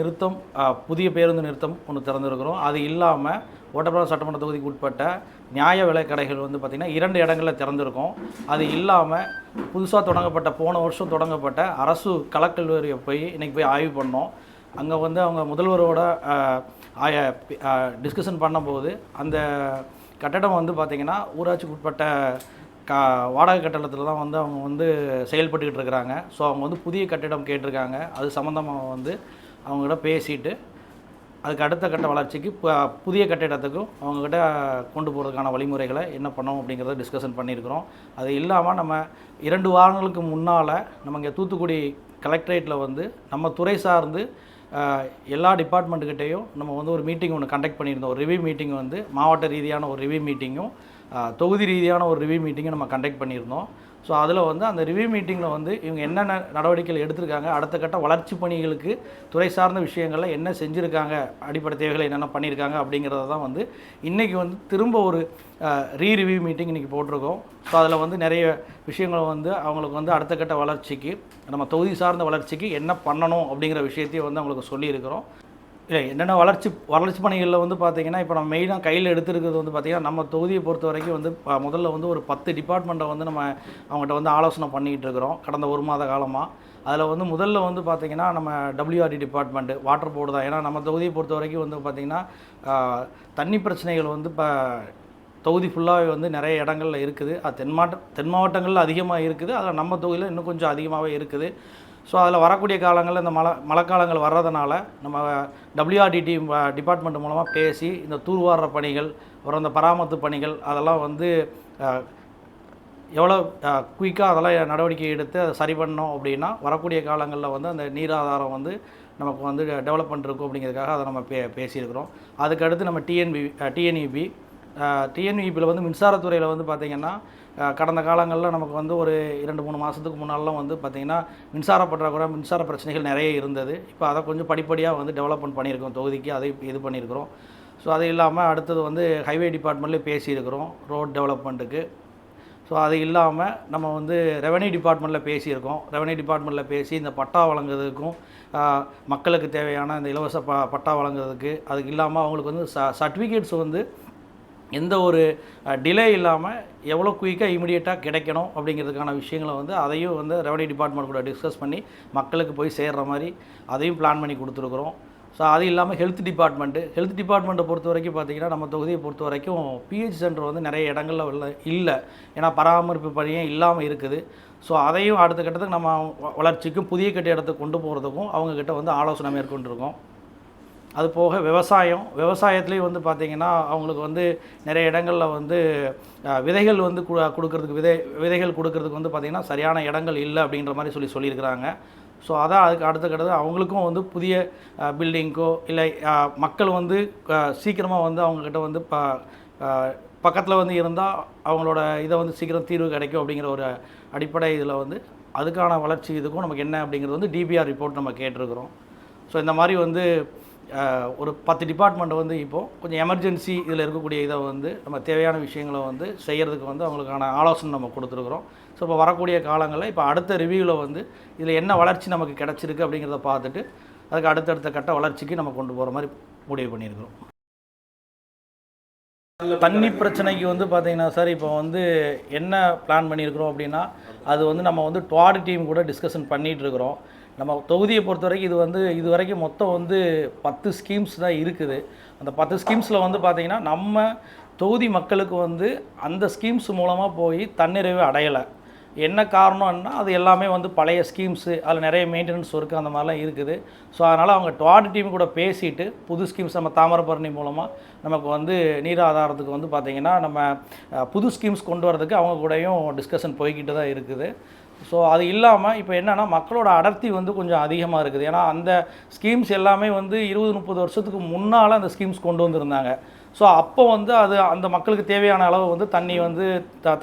நிறுத்தம், புதிய பேருந்து நிறுத்தம் ஒன்று திறந்துருக்கிறோம். அது இல்லாமல் ஓட்டப்பிராடம் சட்டமன்ற தொகுதிக்கு உட்பட்ட நியாய விலைக் கடைகள் வந்து பார்த்திங்கன்னா 2 இடங்களில் திறந்துருக்கோம். அது இல்லாமல் புதுசாக தொடங்கப்பட்ட போன வருஷம் தொடங்கப்பட்ட அரசு கலைக்கல்லூரியை போய் இன்றைக்கி போய் ஆய்வு பண்ணோம். அங்கே வந்து அவங்க முதல்வரோட டிஸ்கஷன் பண்ணும்போது அந்த கட்டடம் வந்து பார்த்திங்கன்னா ஊராட்சிக்கு உட்பட்ட வாடகை கட்டடத்தில் தான் வந்து அவங்க வந்து செயல்பட்டுக்கிட்டு இருக்கிறாங்க. ஸோ அவங்க வந்து புதிய கட்டிடம் கேட்டிருக்காங்க. அது சம்மந்தமாக வந்து அவங்ககிட்ட பேசிட்டு அதுக்கு அடுத்த கட்ட வளர்ச்சிக்கு புதிய கட்டிடத்துக்கும் அவங்கக்கிட்ட கொண்டு போகிறதுக்கான வழிமுறைகளை என்ன பண்ணோம் அப்படிங்கிறத டிஸ்கஷன் பண்ணியிருக்கிறோம். அது இல்லாமல் நம்ம 2 வாரங்களுக்கு முன்னால் நம்ம இங்கே தூத்துக்குடி கலெக்டரேட்டில் வந்து நம்ம துறை சார்ந்து எல்லா டிபார்ட்மெண்ட்டுக்கிட்டேயும் நம்ம வந்து ஒரு மீட்டிங் ஒன்று கண்டக்ட் பண்ணியிருந்தோம். ஒரு ரிவ்யூ மீட்டிங் வந்து மாவட்ட ரீதியான ஒரு ரிவ்யூ மீட்டிங்கும் தொகுதி ரீதியான ஒரு ரிவ்யூ மீட்டிங்கும் நம்ம கண்டக்ட் பண்ணியிருந்தோம். ஸோ அதில் வந்து அந்த ரிவ்யூ மீட்டிங்கில் வந்து இவங்க என்னென்ன நடவடிக்கைகள் எடுத்திருக்காங்க, அடுத்த கட்ட வளர்ச்சி பணிகளுக்கு துறை சார்ந்த விஷயங்களில் என்ன செஞ்சுருக்காங்க, அடிப்படை தேவைகளை என்னென்ன பண்ணியிருக்காங்க அப்படிங்கிறத தான் வந்து இன்றைக்கி வந்து திரும்ப ஒரு ரீரிவ்யூ மீட்டிங் இன்றைக்கி போட்டிருக்கோம். ஸோ அதில் வந்து நிறைய விஷயங்களை வந்து அவங்களுக்கு வந்து அடுத்த கட்ட வளர்ச்சிக்கு நம்ம தொகுதி சார்ந்த வளர்ச்சிக்கு என்ன பண்ணணும் அப்படிங்கிற விஷயத்தையும் வந்து அவங்களுக்கு சொல்லியிருக்கிறோம். இல்லை என்னென்ன வளர்ச்சி பணிகளில் வந்து பார்த்திங்கன்னா இப்போ நம்ம மெயினாக கையில் எடுத்துருக்கிறது வந்து பார்த்திங்கன்னா நம்ம தொகுதியை பொறுத்த வரைக்கும் வந்து முதல்ல வந்து ஒரு 10 டிபார்ட்மெண்ட்டை வந்து நம்ம அவங்ககிட்ட வந்து ஆலோசனை பண்ணிகிட்டு இருக்கிறோம் கடந்த 1 மாத காலமாக. அதில் வந்து முதல்ல வந்து பார்த்திங்கன்னா நம்ம WRD டிபார்ட்மெண்ட்டு வாட்டர் போர்டு தான். ஏன்னா நம்ம தொகுதியை பொறுத்த வரைக்கும் வந்து பார்த்திங்கன்னா தண்ணி பிரச்சனைகள் வந்து இப்போ தொகுதி ஃபுல்லாகவே வந்து நிறைய இடங்களில் இருக்குது. அது தென் மாவட்டங்களில் அதிகமாக இருக்குது. அதில் நம்ம தொகுதியில் இன்னும் கொஞ்சம் அதிகமாகவே இருக்குது. ஸோ அதில் வரக்கூடிய காலங்களில் இந்த மழைக்காலங்கள் வர்றதுனால நம்ம WRD டிபார்ட்மெண்ட் மூலமாக பேசி இந்த தூர்வார பணிகள், அப்புறம் இந்த பராமரிப்பு பணிகள் அதெல்லாம் வந்து எவ்வளோ குயிக்காக அதெல்லாம் நடவடிக்கை எடுத்து அதை சரி பண்ணோம் அப்படின்னா வரக்கூடிய காலங்களில் வந்து அந்த நீர் ஆதாரம் வந்து நமக்கு வந்து டெவலப்மெண்ட் இருக்கும் அப்படிங்கிறதுக்காக அதை நம்ம பேசியிருக்கிறோம். அதுக்கடுத்து நம்ம டிஎன்இபியில் வந்து மின்சாரத்துறையில் வந்து பார்த்திங்கன்னா கடந்த காலங்களில் நமக்கு வந்து ஒரு 2-3 மாதத்துக்கு முன்னாலாம் வந்து பார்த்திங்கன்னா மின்சார பற்றாக்குறை, மின்சார பிரச்சனைகள் நிறைய இருந்தது. இப்போ அதை கொஞ்சம் படிப்படியாக வந்து டெவலப்மெண்ட் பண்ணியிருக்கோம் தொகுதிக்கு, அதை இது பண்ணியிருக்கிறோம். ஸோ அது இல்லாமல் அடுத்தது வந்து ஹைவே டிபார்ட்மெண்ட்லேயே பேசியிருக்கிறோம் ரோட் டெவலப்மெண்ட்டுக்கு. ஸோ அது இல்லாமல் நம்ம வந்து ரெவன்யூ டிபார்ட்மெண்ட்டில் பேசியிருக்கோம். ரெவன்யூ டிபார்ட்மெண்ட்டில் பேசி இந்த பட்டா வழங்குறதுக்கும் மக்களுக்கு தேவையான இந்த இலவச பட்டா வழங்குறதுக்கு, அதுக்கு இல்லாமல் அவங்களுக்கு வந்து சர்டிஃபிகேட்ஸ் வந்து எந்த ஒரு டிலே இல்லாமல் எவ்வளோ குயிக்காக இமீடியட்டாக கிடைக்கணும் அப்படிங்கிறதுக்கான விஷயங்களை வந்து அதையும் வந்து ரெவன்யூ டிபார்ட்மெண்ட் கூட டிஸ்கஸ் பண்ணி மக்களுக்கு போய் சேர்கிற மாதிரி அதையும் பிளான் பண்ணி கொடுத்துருக்குறோம். ஸோ அது இல்லாமல் ஹெல்த் டிபார்ட்மெண்ட்டை பொறுத்த வரைக்கும் பார்த்திங்கன்னா நம்ம தொகுதியை பொறுத்த வரைக்கும் பிஹெச் சென்டர் வந்து நிறைய இடங்களில் இல்லை. ஏன்னா பராமரிப்பு பணியே இல்லாமல் இருக்குது. ஸோ அதையும் அடுத்த கட்டத்துக்கு நம்ம வளர்ச்சிக்கும் புதிய கட்டிடத்துக்கு கொண்டு போகிறதுக்கும் அவங்கக்கிட்ட வந்து ஆலோசனை மேற்கொண்டிருக்கோம். அது போக விவசாயத்துலேயும் வந்து பார்த்திங்கன்னா அவங்களுக்கு வந்து நிறைய இடங்களில் வந்து விதைகள் வந்து கொடுக்கறதுக்கு விதைகள் கொடுக்கறதுக்கு வந்து பார்த்திங்கன்னா சரியான இடங்கள் இல்லை அப்படின்ற மாதிரி சொல்லியிருக்கிறாங்க. ஸோ அதான் அதுக்கு அடுத்த கட்டது அவங்களுக்கும் வந்து புதிய பில்டிங்க்கோ இல்லை மக்கள் வந்து சீக்கிரமாக வந்து அவங்கக்கிட்ட வந்து பக்கத்தில் வந்து இருந்தால் அவங்களோட இதை வந்து சீக்கிரம் தீர்வு கிடைக்கும் அப்படிங்கிற ஒரு அடிப்படை இதில் வந்து அதுக்கான வளர்ச்சி இதுக்கும் நமக்கு என்ன அப்படிங்கிறது வந்து DBR ரிப்போர்ட் நம்ம கேட்டிருக்கிறோம். ஸோ இந்த மாதிரி வந்து ஒரு 10 டிபார்ட்மெண்ட் வந்து இப்போது கொஞ்சம் எமர்ஜென்சி இதில் இருக்கக்கூடிய இதை வந்து நம்ம தேவையான விஷயங்களை வந்து செய்கிறதுக்கு வந்து அவங்களுக்கான ஆலோசனை நம்ம கொடுத்துருக்குறோம். ஸோ இப்போ வரக்கூடிய காலங்களில் இப்போ அடுத்த ரிவ்யூவில் வந்து இதில் என்ன வளர்ச்சி நமக்கு கிடச்சிருக்கு அப்படிங்கிறத பார்த்துட்டு அதுக்கு அடுத்தடுத்த கட்ட வளர்ச்சிக்கு நம்ம கொண்டு போகிற மாதிரி முடிவு பண்ணியிருக்கிறோம். தண்ணி பிரச்சனைக்கு வந்து பார்த்திங்கன்னா சார் இப்போ வந்து என்ன பிளான் பண்ணியிருக்கிறோம் அப்படின்னா அது வந்து நம்ம வந்து டுவார்டு டீம் கூட டிஸ்கஷன் பண்ணிகிட்ருக்குறோம். நம்ம தொகுதியை பொறுத்த வரைக்கும் இது வரைக்கும் மொத்தம் வந்து 10 ஸ்கீம்ஸ் தான் இருக்குது. அந்த 10 ஸ்கீம்ஸில் வந்து பார்த்திங்கன்னா நம்ம தொகுதி மக்களுக்கு வந்து அந்த ஸ்கீம்ஸ் மூலமாக போய் தன்னிறைவு அடையலை. என்ன காரணம்னா அது எல்லாமே வந்து பழைய ஸ்கீம்ஸு, அதில் நிறைய மெயின்டெனன்ஸ் ஒர்க்கு அந்த மாதிரிலாம் இருக்குது. ஸோ அதனால் அவங்க டுவார்டு டீம் கூட பேசிவிட்டு புது ஸ்கீம்ஸ் நம்ம தாமிரபரணி மூலமாக நமக்கு வந்து நீர் ஆதாரத்துக்கு வந்து பார்த்திங்கன்னா நம்ம புது ஸ்கீம்ஸ் கொண்டு வரதுக்கு அவங்க கூடயும் டிஸ்கஷன் போய்கிட்டு தான் இருக்குது. ஸோ அது இல்லாமல் இப்போ என்னென்னா மக்களோட அடர்த்தி வந்து கொஞ்சம் அதிகமாக இருக்குது. ஏன்னா அந்த ஸ்கீம்ஸ் எல்லாமே வந்து 20-30 வருஷத்துக்கு முன்னால் அந்த ஸ்கீம்ஸ் கொண்டு வந்திருந்தாங்க. ஸோ அப்போ வந்து அது அந்த மக்களுக்கு தேவையான அளவு வந்து தண்ணி வந்து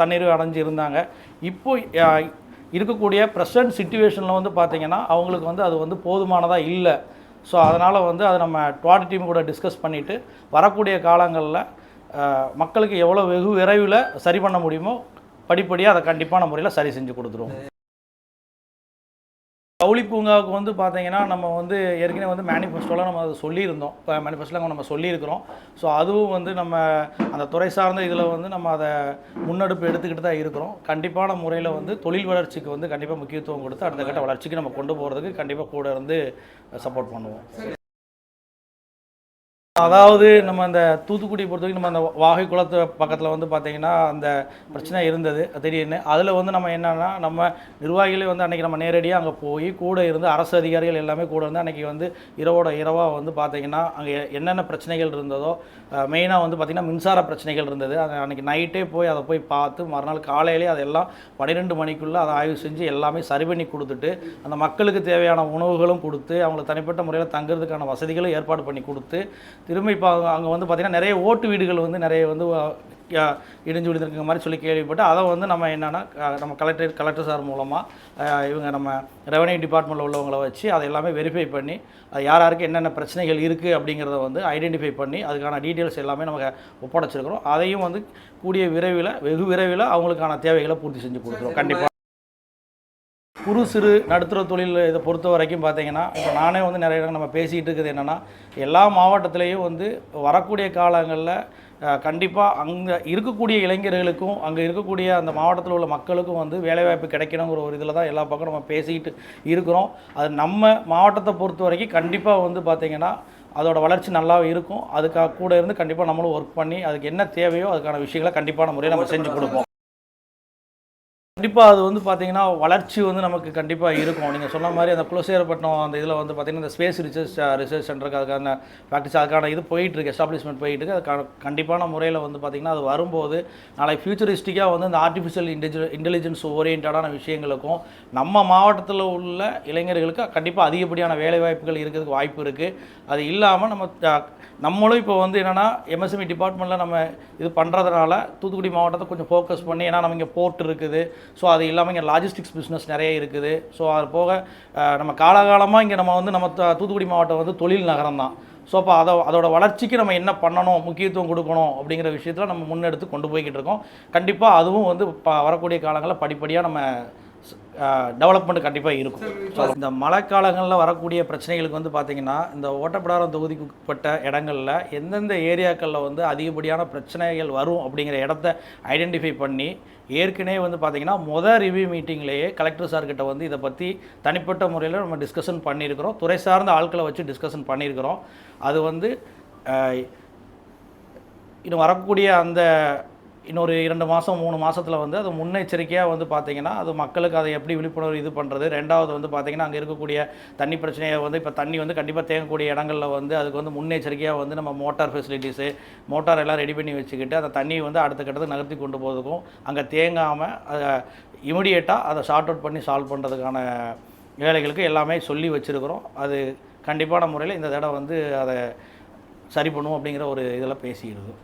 தண்ணீர் அடைஞ்சு இருந்தாங்க. இப்போ இருக்கக்கூடிய ப்ரெசன்ட் சிச்சுவேஷனில் வந்து பார்த்திங்கன்னா அவங்களுக்கு வந்து அது வந்து போதுமானதாக இல்லை. ஸோ அதனால் வந்து அதை நம்ம டுவார்டு டீம் கூட டிஸ்கஸ் பண்ணிவிட்டு வரக்கூடிய காலங்களில் மக்களுக்கு எவ்வளோ வெகு விரைவில் சரி பண்ண முடியுமோ படிப்படியாக அதை கண்டிப்பான முறையில் சரி செஞ்சு கொடுத்துருவோம். பவுளி பூங்காவுக்கு வந்து பார்த்தீங்கன்னா, நம்ம வந்து ஏற்கனவே வந்து மேனிஃபெஸ்டோலாம் நம்ம அதை சொல்லியிருந்தோம். இப்போ மேனிஃபெஸ்டோலாம் நம்ம சொல்லியிருக்கிறோம். ஸோ அதுவும் வந்து நம்ம அந்த துறை சார்ந்த இதில் வந்து நம்ம அதை முன்னெடுப்பு எடுத்துக்கிட்டு தான் இருக்கிறோம். கண்டிப்பான முறையில் வந்து தொழில் வளர்ச்சிக்கு வந்து கண்டிப்பாக முக்கியத்துவம் கொடுத்து அடுத்த கட்ட வளர்ச்சிக்கு நம்ம கொண்டு போகிறதுக்கு கண்டிப்பாக கூட இருந்து சப்போர்ட் பண்ணுவோம். அதாவது நம்ம அந்த தூத்துக்குடியை பொறுத்தவரைக்கும் நம்ம அந்த வாகை குளத்து பக்கத்தில் வந்து பார்த்திங்கன்னா அந்த பிரச்சனை இருந்தது திடீர்னு. அதில் வந்து நம்ம என்னென்னா நம்ம நிர்வாகிகளே வந்து அன்றைக்கி நம்ம நேரடியாக அங்கே போய் கூட இருந்து அரசு அதிகாரிகள் எல்லாமே கூட இருந்து அன்றைக்கி வந்து இரவாக வந்து பார்த்திங்கன்னா அங்கே என்னென்ன பிரச்சனைகள் இருந்ததோ மெயினாக வந்து பார்த்திங்கன்னா மின்சார பிரச்சனைகள் இருந்தது. அதை அன்றைக்கி நைட்டே போய் அதை போய் பார்த்து மறுநாள் காலையிலே அதெல்லாம் 12 மணிக்குள்ளே அதை ஆய்வு செஞ்சு எல்லாமே சரி பண்ணி கொடுத்துட்டு அந்த மக்களுக்கு தேவையான உணவுகளும் கொடுத்து அவங்களுக்கு தனிப்பட்ட முறையில் தங்குறதுக்கான வசதிகளும் ஏற்பாடு பண்ணி கொடுத்து திரும்ப இப்போ அங்கே வந்து பார்த்திங்கன்னா நிறைய ஓட்டு வீடுகள் வந்து நிறைய வந்து இடிஞ்சு விழுந்திருக்கிற மாதிரி சொல்லி கேள்விப்பட்டு அதை வந்து நம்ம என்னென்னா நம்ம கலெக்டர் சார் மூலமாக இவங்க நம்ம ரெவன்யூ டிபார்ட்மெண்ட்டில் உள்ளவங்கள வச்சு அதை எல்லாமே வெரிஃபை பண்ணி அது யார் யாருக்கு என்னென்ன பிரச்சனைகள் இருக்குது அப்படிங்கிறத வந்து ஐடென்டிஃபை பண்ணி அதுக்கான டீட்டெயில்ஸ் எல்லாமே நமக்கு ஒப்படைச்சிருக்கிறோம். அதையும் வந்து வெகு விரைவில் அவங்களுக்கான தேவைகளை பூர்த்தி செஞ்சு கொடுக்குறோம். கண்டிப்பாக குறு சிறு நடுத்தர தொழில் இதை பொறுத்த வரைக்கும் பார்த்திங்கன்னா இப்போ நானே வந்து நிறைய இடம் நம்ம பேசிகிட்டு இருக்குது என்னென்னா எல்லா மாவட்டத்திலையும் வந்து வரக்கூடிய காலங்களில் கண்டிப்பாக அங்கே இருக்கக்கூடிய இளைஞர்களுக்கும் அங்கே இருக்கக்கூடிய அந்த மாவட்டத்தில் உள்ள மக்களுக்கும் வந்து வேலைவாய்ப்பு கிடைக்கணுங்கிற ஒரு இதில் தான் எல்லா பக்கம் நம்ம பேசிக்கிட்டு இருக்கிறோம். அது நம்ம மாவட்டத்தை பொறுத்த வரைக்கும் கண்டிப்பாக வந்து பார்த்திங்கன்னா அதோட வளர்ச்சி நல்லா இருக்கும். அதுக்காக கூட இருந்து கண்டிப்பாக நம்மளும் ஒர்க் பண்ணி அதுக்கு என்ன தேவையோ அதுக்கான விஷயங்களை கண்டிப்பான முறையில் நம்ம செஞ்சு கொடுப்போம். கண்டிப்பாக அது வந்து பார்த்திங்கன்னா வளர்ச்சி வந்து நமக்கு கண்டிப்பாக இருக்கும். நீங்கள் சொன்ன மாதிரி அந்த குலசேகரப்பட்டினம் அந்த இதில் வந்து பார்த்திங்கன்னா இந்த ஸ்பேஸ் ரிசர்ச் சென்டருக்கு அதுக்கான ப்ராக்டிஸ் அதுக்கான இது போயிட்டுருக்கு, எஸ்டாப்ளிஷ்மெண்ட் போயிட்டுருக்கு. அதுக்கான கண்டிப்பான முறையில் வந்து பார்த்திங்கன்னா அது வரும்போது நாளை ஃபியூச்சரிஸ்டிக்காக வந்து இந்த ஆர்டிஃபிஷியல் இன்டெலிஜென்ஸ் ஓரியன்டான விஷயங்களுக்கும் நம்ம மாவட்டத்தில் உள்ள இளைஞர்களுக்கு கண்டிப்பாக அதிகப்படியான வேலைவாய்ப்புகள் இருக்கிறதுக்கு வாய்ப்பு இருக்குது. அது இல்லாமல் நம்மளும் இப்போ வந்து என்னென்னா எம்எஸ்எம்இ டிபார்ட்மெண்ட்டில் நம்ம இது பண்ணுறதுனால தூத்துக்குடி மாவட்டத்தை கொஞ்சம் ஃபோக்கஸ் பண்ணி ஏன்னா நம்ம இங்கே போர்ட் இருக்குது. ஸோ அது இல்லாமல் இங்கே லாஜிஸ்டிக்ஸ் பிஸ்னஸ் நிறைய இருக்குது. ஸோ அது போக நம்ம காலகாலமாக இங்கே நம்ம வந்து நம்ம தூத்துக்குடி மாவட்டம் வந்து தொழில் நகரம் தான். ஸோ அப்போ அதோட வளர்ச்சிக்கு நம்ம என்ன பண்ணணும், முக்கியத்துவம் கொடுக்கணும் அப்படிங்கிற விஷயத்தில் நம்ம முன்னெடுத்து கொண்டு போய்கிட்டு இருக்கோம். கண்டிப்பாக்கு அதுவும் வந்து வரக்கூடிய காலங்களில் படிப்படியாக நம்ம டெவலப்மெண்ட் கண்டிப்பாக இருக்கும். ஸோ இந்த மழைக்காலங்களில் வரக்கூடிய பிரச்சனைகளுக்கு வந்து பார்த்திங்கன்னா இந்த ஓட்டப்பிடாரம் தொகுதிக்கு உட்பட்ட இடங்களில் எந்தெந்த ஏரியாக்களில் வந்து அதிகப்படியான பிரச்சனைகள் வரும் அப்படிங்கிற இடத்த ஐடென்டிஃபை பண்ணி ஏற்கனவே வந்து பார்த்திங்கன்னா ரிவ்யூ மீட்டிங்லேயே கலெக்டர் சார்கிட்ட வந்து இதை பற்றி தனிப்பட்ட முறையில் நம்ம டிஸ்கஷன் பண்ணியிருக்கிறோம். துறை சார்ந்த ஆட்களை வச்சு டிஸ்கஷன் பண்ணியிருக்கிறோம். அது வந்து இன்னும் வரக்கூடிய அந்த இன்னொரு 2 மாதம் 3 மாதத்தில் வந்து அது முன்னெச்சரிக்கையாக வந்து பார்த்திங்கன்னா அது மக்களுக்கு அதை எப்படி விழிப்புணர்வு இது பண்ணுறது. ரெண்டாவது வந்து பார்த்திங்கன்னா அங்கே இருக்கக்கூடிய தண்ணி பிரச்சனையை வந்து இப்போ தண்ணி வந்து கண்டிப்பாக தேங்கக்கூடிய இடங்களில் வந்து அதுக்கு வந்து முன்னெச்சரிக்கையாக வந்து நம்ம மோட்டார் ஃபெசிலிட்டிஸு மோட்டார் எல்லாம் ரெடி பண்ணி வச்சுக்கிட்டு அந்த தண்ணியை வந்து அடுத்த கட்டத்துக்கு நகர்த்தி கொண்டு போகிறதுக்கும் அங்கே தேங்காமல் அதை இமிடியேட்டாக அதை ஷார்ட் அவுட் பண்ணி சால்வ் பண்ணுறதுக்கான வேலைகளுக்கு எல்லாமே சொல்லி வச்சுருக்கிறோம். அது கண்டிப்பான முறையில் இந்த தடவை வந்து அதை சரி பண்ணுவோம் அப்படிங்கிற ஒரு இதில் பேசிடுது.